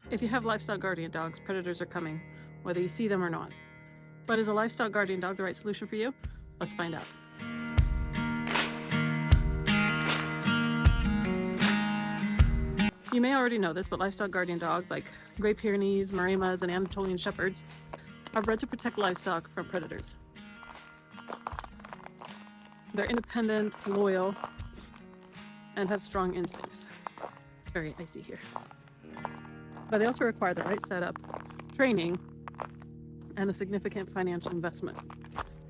If you have livestock guardian dogs, predators are coming, whether you see them or not. But is a livestock guardian dog the right solution for you? Let's find out. You may already know this, but livestock guardian dogs like Great Pyrenees, Maremas, and Anatolian Shepherds are bred to protect livestock from predators. They're independent, loyal, and have strong instincts. Very icy here. But they also require the right setup, training, and a significant financial investment.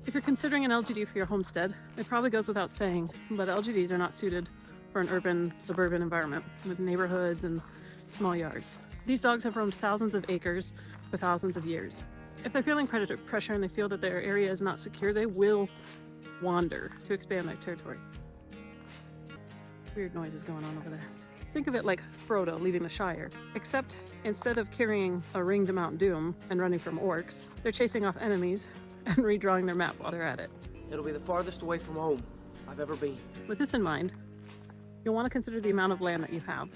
If you're considering an LGD for your homestead, it probably goes without saying, but LGDs are not suited for an urban, suburban environment with neighborhoods and small yards. These dogs have roamed thousands of acres for thousands of years. If they're feeling predator pressure and they feel that their area is not secure, they will wander to expand their territory. Weird noises going on over there. Think of it like Frodo leaving the Shire, except instead of carrying a ring to Mount Doom and running from orcs, they're chasing off enemies and redrawing their map while they're at it. It'll be the farthest away from home I've ever been. With this in mind, you'll want to consider the amount of land that you have,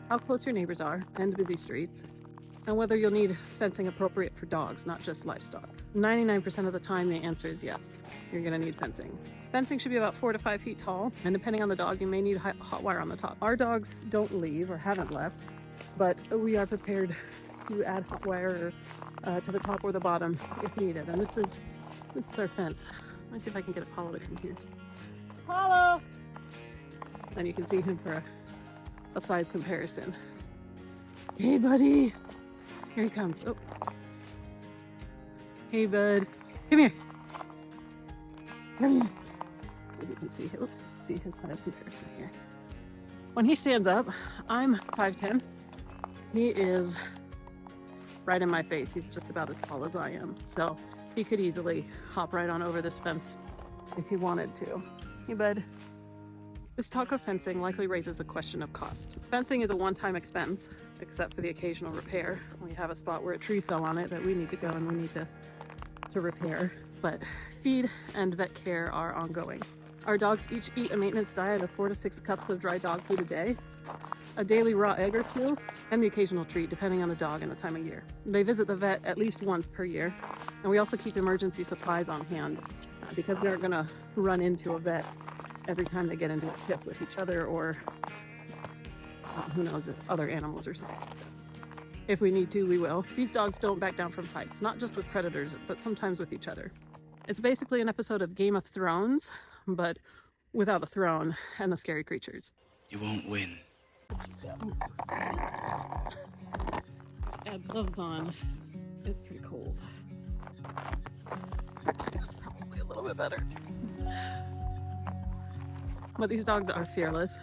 how close your neighbors are, and busy streets, and whether you'll need fencing appropriate for dogs, not just livestock. 99% of the time, the answer is yes. You're going to need fencing. Fencing should be about 4 to 5 feet tall, and depending on the dog, you may need hot wire on the top. Our dogs don't leave or haven't left, but we are prepared to add hot wire to the top or the bottom if needed. And this is our fence. Let me see if I can get Apollo to come here. Apollo! And you can see him for a size comparison. Hey, buddy. Here he comes. Oh. Hey, bud. Come here. Come here. So you can see his size comparison here. When he stands up, I'm 5'10". He is right in my face. He's just about as tall as I am. So he could easily hop right on over this fence if he wanted to. Hey, bud. This talk of fencing likely raises the question of cost. Fencing is a one-time expense, except for the occasional repair. We have a spot where a tree fell on it that we need to go and we need to repair. But feed and vet care are ongoing. Our dogs each eat a maintenance diet of 4 to 6 cups of dry dog food a day, a daily raw egg or two, and the occasional treat depending on the dog and the time of year. They visit the vet at least once per year, and we also keep emergency supplies on hand because we aren't going to run into a vet every time they get into a tiff with each other or who knows, other animals or something. If we need to, we will. These dogs don't back down from fights, not just with predators, but sometimes with each other. It's basically an episode of Game of Thrones, but without the throne and the scary creatures. You won't win. Add gloves on. It's pretty cold. It's probably a little bit better. But these dogs are fearless,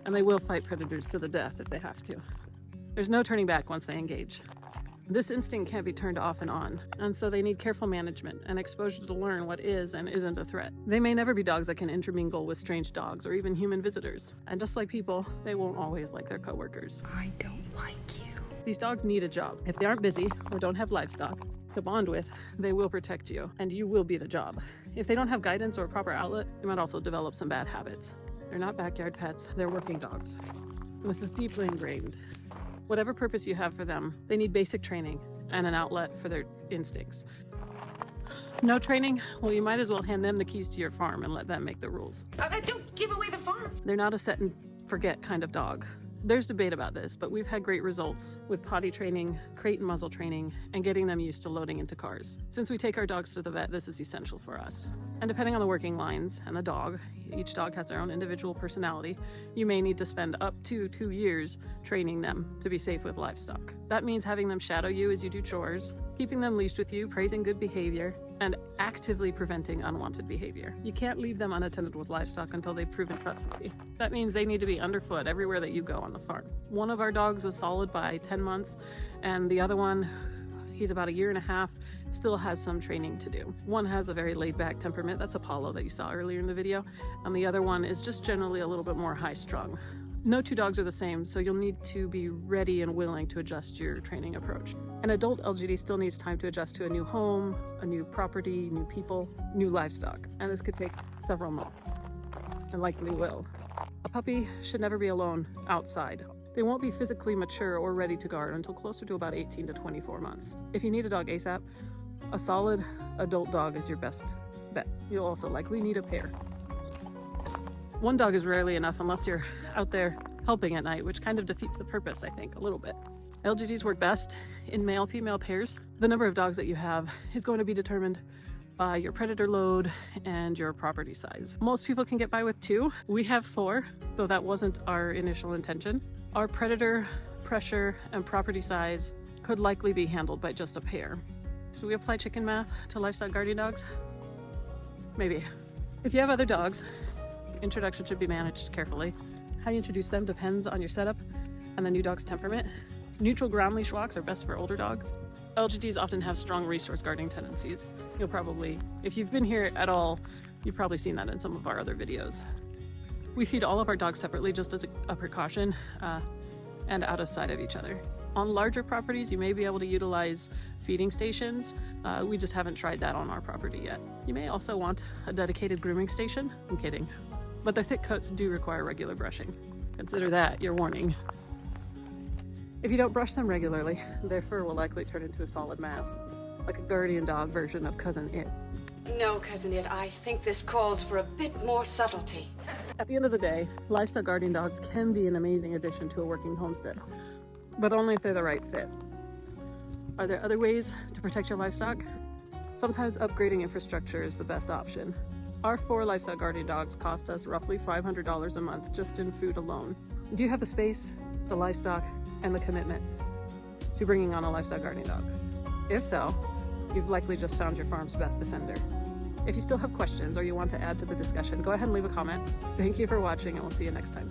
and they will fight predators to the death if they have to. There's no turning back once they engage. This instinct can't be turned off and on, and so they need careful management and exposure to learn what is and isn't a threat. They may never be dogs that can intermingle with strange dogs or even human visitors. And just like people, they won't always like their coworkers. I don't like you. These dogs need a job. If they aren't busy or don't have livestock to bond with, they will protect you, and you will be the job. If they don't have guidance or a proper outlet, they might also develop some bad habits. They're not backyard pets, they're working dogs. And this is deeply ingrained. Whatever purpose you have for them, they need basic training and an outlet for their instincts. No training? Well, you might as well hand them the keys to your farm and let them make the rules. Don't give away the farm. They're not a set and forget kind of dog. There's debate about this, but we've had great results with potty training, crate and muzzle training, and getting them used to loading into cars. Since we take our dogs to the vet, this is essential for us. And depending on the working lines and the dog, each dog has their own individual personality, you may need to spend up to 2 years training them to be safe with livestock. That means having them shadow you as you do chores, keeping them leashed with you, praising good behavior, and actively preventing unwanted behavior. You can't leave them unattended with livestock until they've proven trustworthy. That means they need to be underfoot everywhere that you go on the farm. One of our dogs was solid by 10 months, and the other one, he's about 1.5 years, still has some training to do. One has a very laid-back temperament, that's Apollo that you saw earlier in the video, and the other one is just generally a little bit more high-strung. No two dogs are the same, so you'll need to be ready and willing to adjust your training approach. An adult LGD still needs time to adjust to a new home, a new property, new people, new livestock, and this could take several months, and likely will. A puppy should never be alone outside. They won't be physically mature or ready to guard until closer to about 18 to 24 months. If you need a dog ASAP, a solid adult dog is your best bet. You'll also likely need a pair. One dog is rarely enough unless you're out there helping at night, which kind of defeats the purpose, I think, a little bit. LGDs work best in male-female pairs. The number of dogs that you have is going to be determined by your predator load and your property size. Most people can get by with 2. We have 4, though that wasn't our initial intention. Our predator, pressure, and property size could likely be handled by just a pair. Should we apply chicken math to livestock guardian dogs? Maybe. If you have other dogs, introduction should be managed carefully. How you introduce them depends on your setup and the new dog's temperament. Neutral ground leash walks are best for older dogs. LGDs often have strong resource guarding tendencies. You'll probably, if you've been here at all, you've probably seen that in some of our other videos. We feed all of our dogs separately just as a precaution and out of sight of each other. On larger properties, you may be able to utilize feeding stations. We just haven't tried that on our property yet. You may also want a dedicated grooming station. I'm kidding. But their thick coats do require regular brushing. Consider that your warning. If you don't brush them regularly, their fur will likely turn into a solid mass, like a guardian dog version of Cousin It. No, Cousin It, I think this calls for a bit more subtlety. At the end of the day, livestock guardian dogs can be an amazing addition to a working homestead, but only if they're the right fit. Are there other ways to protect your livestock? Sometimes upgrading infrastructure is the best option. Our 4 livestock guardian dogs cost us roughly $500 a month just in food alone. Do you have the space, the livestock, and the commitment to bringing on a livestock guardian dog? If so, you've likely just found your farm's best defender. If you still have questions or you want to add to the discussion, go ahead and leave a comment. Thank you for watching, and we'll see you next time.